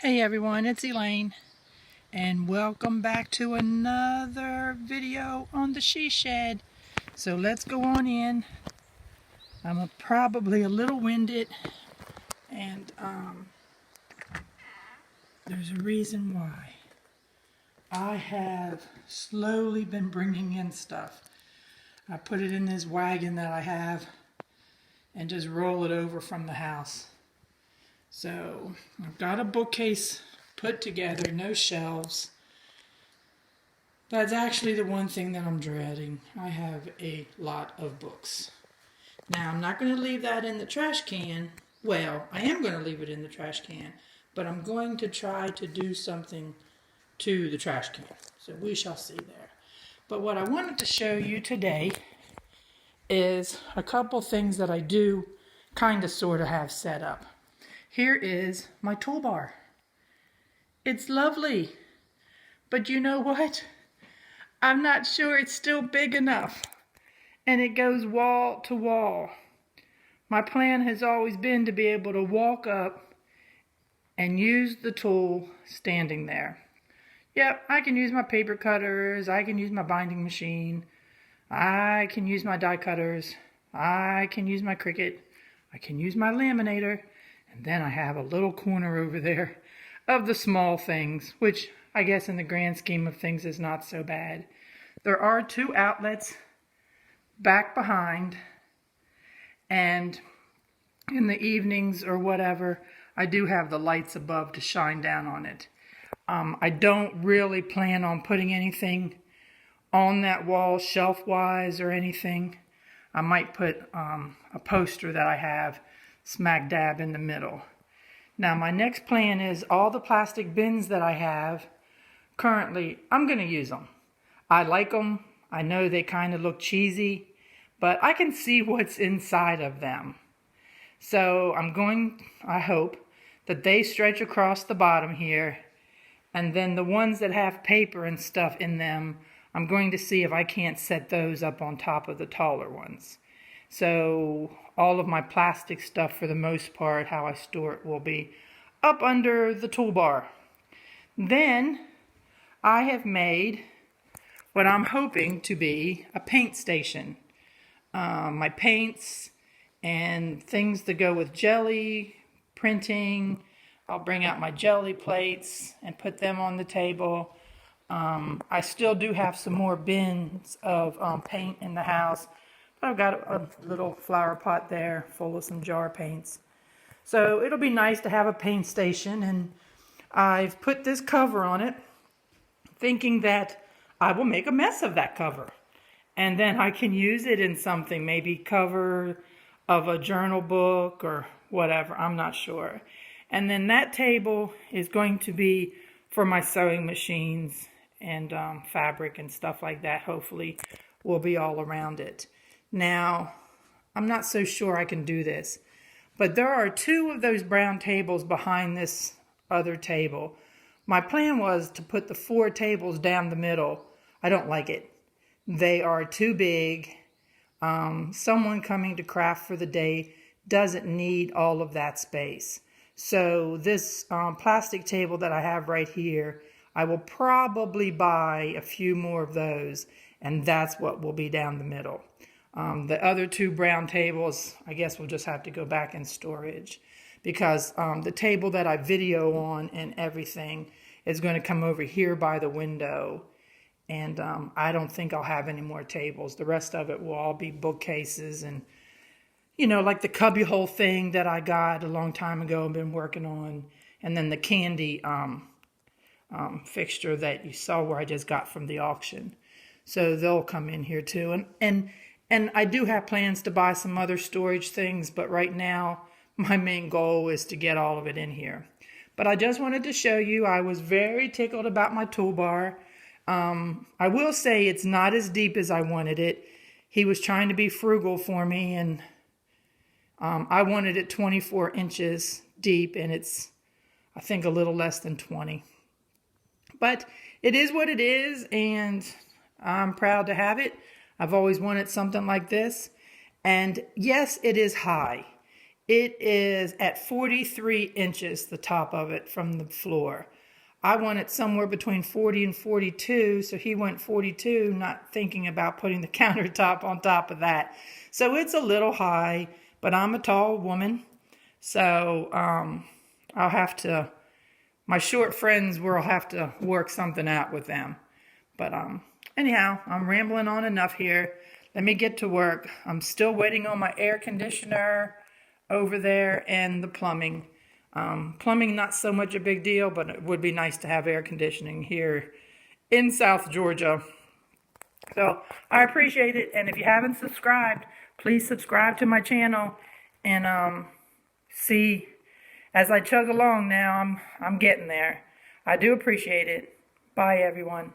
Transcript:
Hey everyone, it's Elaine, and welcome back to another video on the she shed. So let's go on in. I'm probably a little winded, and there's a reason why. I have slowly been bringing in stuff. I put it in this wagon that I have and just roll it over from the house. So I've got a bookcase put together, no shelves. That's actually the one thing that I'm dreading. I have a lot of books. Now, I'm not going to leave that in the trash can. Well, I am going to leave it in the trash can, but I'm going to try to do something to the trash can. So we shall see there. But what I wanted to show you today is a couple things that I do kind of sort of have set up. Here is my toolbar. It's lovely, but you know what? I'm not sure it's still big enough, and it goes wall to wall. My plan has always been to be able to walk up and use the tool standing there. Yep, I can use my paper cutters, I can use my binding machine, I can use my die cutters, I can use my Cricut, I can use my laminator, and then I have a little corner over there of the small things, which I guess in the grand scheme of things is not so bad. There are two outlets back behind, and in the evenings or whatever, I do have the lights above to shine down on it. I don't really plan on putting anything on that wall shelf-wise or anything. I might put a poster that I have smack dab in the middle. Now my next plan is all the plastic bins that I have currently, I'm going to use them. I like them. I know they kind of look cheesy, but I can see what's inside of them. So I hope that they stretch across the bottom here, and then the ones that have paper and stuff in them, I'm going to see if I can't set those up on top of the taller ones. So all of my plastic stuff, for the most part, how I store it, will be up under the toolbar. Then I have made what I'm hoping to be a paint station. My paints and things that go with jelly printing. I'll bring out my jelly plates and put them on the table. I still do have some more bins of paint in the house. I've got a little flower pot there full of some jar paints. So it'll be nice to have a paint station, and I've put this cover on it thinking that I will make a mess of that cover. And then I can use it in something, maybe cover of a journal book or whatever, I'm not sure. And then that table is going to be for my sewing machines and fabric and stuff like that. Hopefully will be all around it. Now, I'm not so sure I can do this, but there are two of those brown tables behind this other table. My plan was to put the four tables down the middle. I don't like it. They are too big. Someone coming to craft for the day doesn't need all of that space. So this plastic table that I have right here, I will probably buy a few more of those, and that's what will be down the middle. The other two brown tables, I guess we'll just have to go back in storage, because the table that I video on and everything is going to come over here by the window. And I don't think I'll have any more tables. The rest of it will all be bookcases and, you know, like the cubbyhole thing that I got a long time ago and been working on. And then the candy fixture that you saw where I just got from the auction. So they'll come in here too. And I do have plans to buy some other storage things, but right now my main goal is to get all of it in here. But I just wanted to show you, I was very tickled about my toolbar. I will say it's not as deep as I wanted it. He was trying to be frugal for me, and I wanted it 24 inches deep, and it's, I think, a little less than 20. But it is what it is, and I'm proud to have it. I've always wanted something like this. And yes, it is high. It is at 43 inches, the top of it from the floor. I want it somewhere between 40 and 42, so he went 42, not thinking about putting the countertop on top of that. So it's a little high, but I'm a tall woman, so I'll have to, my short friends will have to work something out with them. But anyhow, I'm rambling on enough here. Let me get to work. I'm still waiting on my air conditioner over there and the plumbing. Plumbing, not so much a big deal, but it would be nice to have air conditioning here in South Georgia. So I appreciate it. And if you haven't subscribed, please subscribe to my channel and see as I chug along now, I'm getting there. I do appreciate it. Bye, everyone.